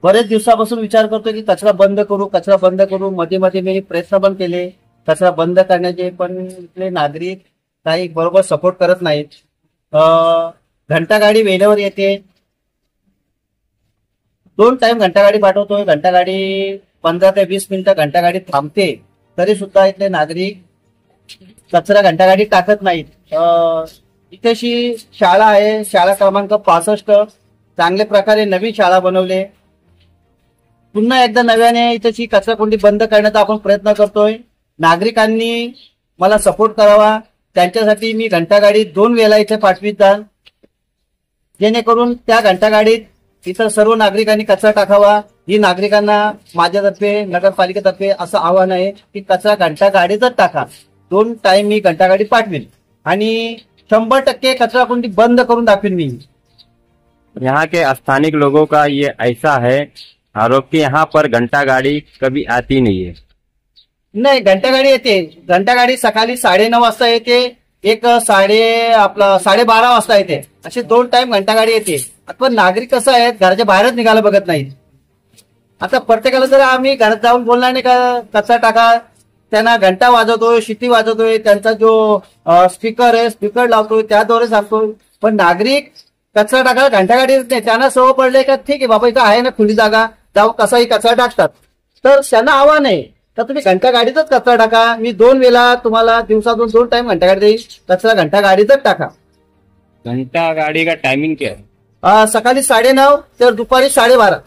बरेच दिवसापासून विचार करतोय की कचरा बंद करू, कचरा बंद करू. मध्ये मध्ये मी प्रयत्न पण केले कचरा बंद करण्याचे, पण इथले नागरिक काही बरोबर सपोर्ट करत नाहीत. घंटागाडी वेळेवर येते, 2 टाइम घंटागाडी पाठवतोय, घंटागाडी 15 ते 20 मिनिटं घंटागाडी थांबते, तरी सुद्धा इथले नागरिक कचरा घंटागाडी टाकत नाहीत. इथेशी शाळा आहे, शाळा क्रमांक 65, चांगल्या प्रकारे नवीन शाळा बनवले. पुन्हा एकदा नव्याने इथेची कचरा कोंडी बंद करण्याचा आपण प्रयत्न करतोय. नागरिकांनी मला सपोर्ट करावा, त्यांच्यासाठी मी घंटागाडी 2 वेळा इथे पाठवित जाईल, जेणेकरून त्या घंटागाडीत इतर सर्व नागरिकांनी कचरा टाकावा. ही नागरिकांना माझ्यातर्फे, नगरपालिकेतर्फे असं आवाहन आहे की कचरा घंटागाडीतच टाका. 2 टाइम मी घंटागाडी पाठवीन आणि 100% कचरा कुंडी बंद करून दाखवीन मी. यहाँ के स्थानिक लोगों का ये ऐसा है आरोप कि यहाँ पर घंटागाड़ी कभी आती नहीं है. नाही, घंटागाडी येते. घंटागाडी सकाळी 9:30 वाजता येते, एक 12:30 वाजता येते. असे 2 टाइम घंटागाडी येते. पण नागरिक कसं आहे, घराच्या बाहेरच निघायला बघत नाहीत. आता प्रत्येकाला जर आम्ही घरात जाऊन बोलणार नाही का कचरा टाका, त्यांना घंटा वाजवतोय, शिटी वाजवतोय, त्यांचा जो स्पीकर आहे स्पीकर लावतोय, त्याद्वारे सांगतोय. पण नागरिक कचरा टाकायला घंटागाडी येत नाही. त्यांना सवय पडले का ठीक आहे बाबा, इथं आहे ना खुली जागा, जाऊ कसाही कचरा टाकतात. तर त्यांना आव्हान आहे तर तुम्ही घंटागाडीतच कचरा टाका. मी 2 वेळा तुम्हाला दिवसातून 2 टाइम घंटागाडी देईल, कचरा घंटागाडीतच टाका. घंटागाड़ी का टाइमिंग क्या है? सकाळी 9:30 तर दुपारी 12:30.